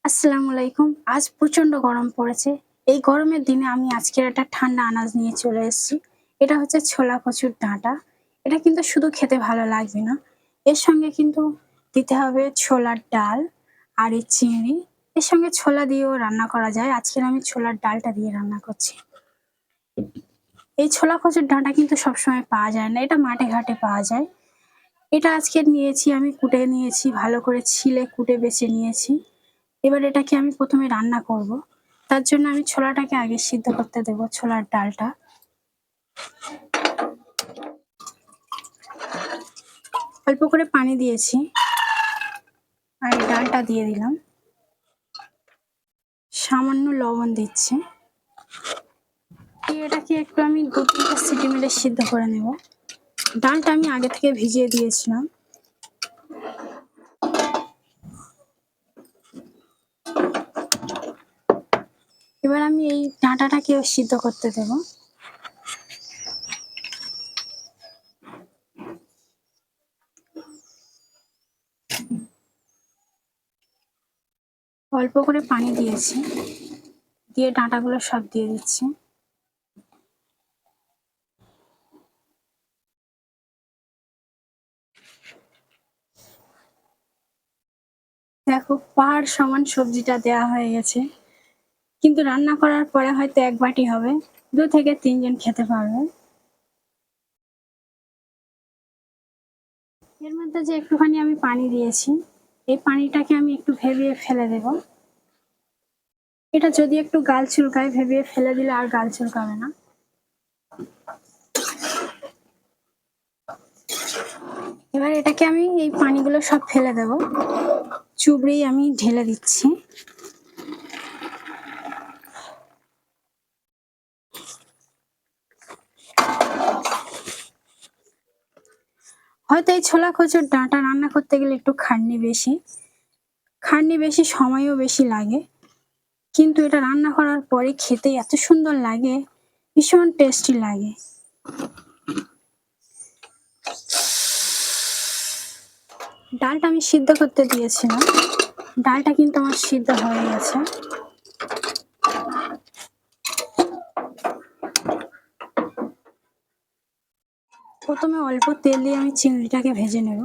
আসসালামু আলাইকুম। আজ প্রচন্ড গরম পড়েছে। এই গরমের দিনে আমি আজকের একটা ঠান্ডা আনাজ নিয়ে চলে এসেছি। এটা হচ্ছে ছোলা কচুর ডাঁটা। এটা কিন্তু শুধু খেতে ভালো লাগবে না। এর সঙ্গে কিন্তু দিতে হবে ছোলার ডাল আর এই চিংড়ি। এর সঙ্গে ছোলা দিয়েও রান্না করা যায়। আজকের আমি ছোলার ডালটা দিয়ে রান্না করছি। এই ছোলা কচুর ডাঁটা কিন্তু সবসময় পাওয়া যায় না। এটা মাঠে ঘাটে পাওয়া যায়। এটা আজকে নিয়েছি, আমি কুটে নিয়েছি, ভালো করে ছিলে কুটে বেছে নিয়েছি। এবার এটাকে আমি প্রথমে রান্না করব। তার জন্য আমি ছোলাটাকে আগে সিদ্ধ করতে দেব, ছোলার ডালটা। অল্প করে পানি দিয়েছি আর এই ডালটা দিয়ে দিলাম। সামান্য লবণ দিচ্ছি। এটাকে একটু আমি ২-৩টা সিটি মেরে সিদ্ধ করে নেব। ডালটা আমি আগে থেকে ভিজিয়ে দিয়েছিলাম। এবার আমি এই ডাঁটাটাকেও সিদ্ধ করতে দেব। অল্প করে পানি দিয়েছি, দিয়ে ডাঁটাগুলো সব দিয়ে দিচ্ছি। দেখো, পাহাড় সমান সবজিটা দেওয়া হয়ে গেছে, কিন্তু রান্না করার পরে হয়তো ১ বাটি হবে। ২ থেকে ৩ জন খেতে পারবে। এর মধ্যে যে একটুখানি আমি পানি দিয়েছি, এই পানিটাকে আমি একটু ভেবিয়ে ফেলে দেব। এটা যদি একটু গাল চুলকায়, ভেবিয়ে ফেলে দিলে আর গাল চুলকাবে না। এবার এটাকে আমি এই পানিগুলো সব ফেলে দেব, চুবড়েই আমি ঢেলে দিচ্ছি। হয়তো এই ছোলা কচুর ডাঁটা রান্না করতে গেলে একটু খাটনি বেশি, সময়ও বেশি লাগে, কিন্তু এটা রান্না করার পরে খেতে এত সুন্দর লাগে, ভীষণ টেস্টি লাগে। ডালটা আমি সিদ্ধ করতে দিয়েছিলাম, ডালটা কিন্তু আমার সিদ্ধ হয়ে গেছে। প্রথমে অল্প তেল দিয়ে আমি চিংড়িটাকে ভেজে নেব।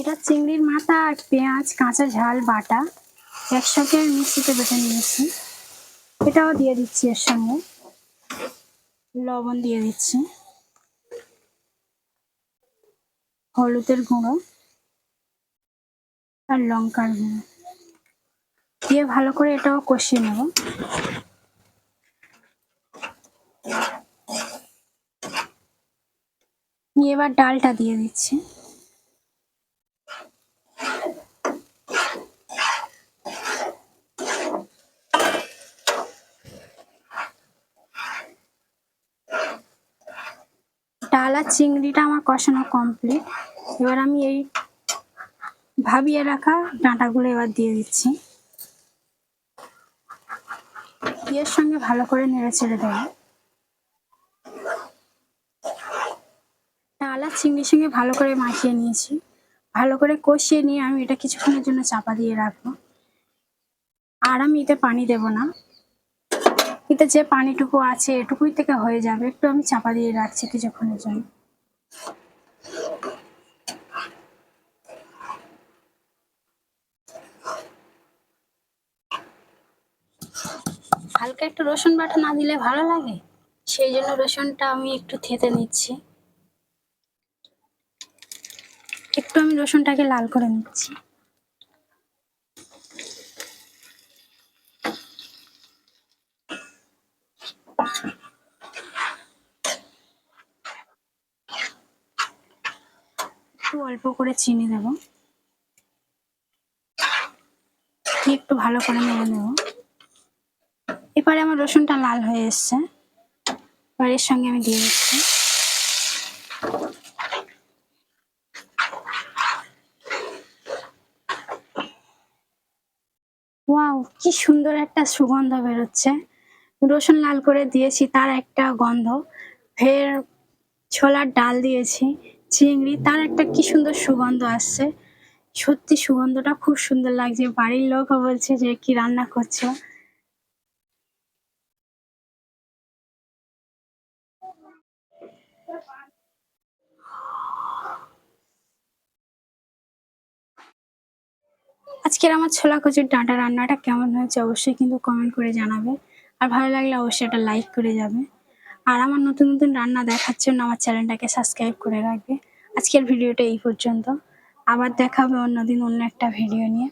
এটা চিংড়ির মাথা আর পেঁয়াজ, কাঁচা ঝাল বাটা একসাথে মিক্সিতে বেটে নিয়েছি। এটাও দিয়ে দিচ্ছি, এর সঙ্গে লবণ দিয়ে দিচ্ছি, হলুদের গুঁড়ো আর লঙ্কার গুঁড়ো দিয়ে ভালো করে এটাও কষিয়ে নেব। এবার ডালটা দিয়ে দিচ্ছি। ডাল আর চিংড়িটা আমার কষানো কমপ্লিট। এবার আমি এই ভাবিয়ে রাখা ডাঁটাগুলো এবার দিয়ে দিচ্ছি, এর সঙ্গে ভালো করে নেড়ে ছেড়ে দেবো। ডাল আর চিংড়ির সঙ্গে ভালো করে মাখিয়ে নিয়েছি। ভালো করে কষিয়ে নিয়ে আমি এটা কিছুক্ষণের জন্য চাপা দিয়ে রাখবো। আর আমি এতে পানি দেব না, এতে যে পানিটুকু আছে এটুকুই থেকে হয়ে যাবে। একটু আমি চাপা দিয়ে রাখছি কিছুক্ষণের জন্য। হালকা একটু রসুন বাটা না দিলে ভালো লাগে, সেই জন্য রসুনটা আমি একটু থেতে নিচ্ছি। একটু আমি রসুনটাকে লাল করে নিচ্ছি। একটু অল্প করে চিনি দেব, একটু ভালো করে নেড়ে নেব। এবারে আমার রসুনটা লাল হয়ে এসছে, এবার এর সঙ্গে আমি দিয়ে দিচ্ছি। ওয়াও, কি সুন্দর একটা সুগন্ধ বেরোচ্ছে। রসুন লাল করে দিয়েছি, তার একটা গন্ধ, ফের ছোলার ডাল দিয়েছি, চিংড়ি, তার একটা কি সুন্দর সুগন্ধ আসছে। সত্যি সুগন্ধটা খুব সুন্দর লাগছে। বাড়ির লোকও বলছে যে, "কি রান্না করছো?" আজকের আমার ছোলা কচুর ডাঁটা রান্নাটা কেমন হয়েছে অবশ্যই কিন্তু কমেন্ট করে জানাবে। আর ভালো লাগলে অবশ্যই একটা লাইক করে যাবে। আর আমার নতুন, নতুন রান্না দেখার জন্য আমার চ্যানেলটাকে সাবস্ক্রাইব করে রাখবে। আজকের ভিডিওটা এই পর্যন্ত। আবার দেখা হবে অন্যদিন অন্য একটা ভিডিও নিয়ে।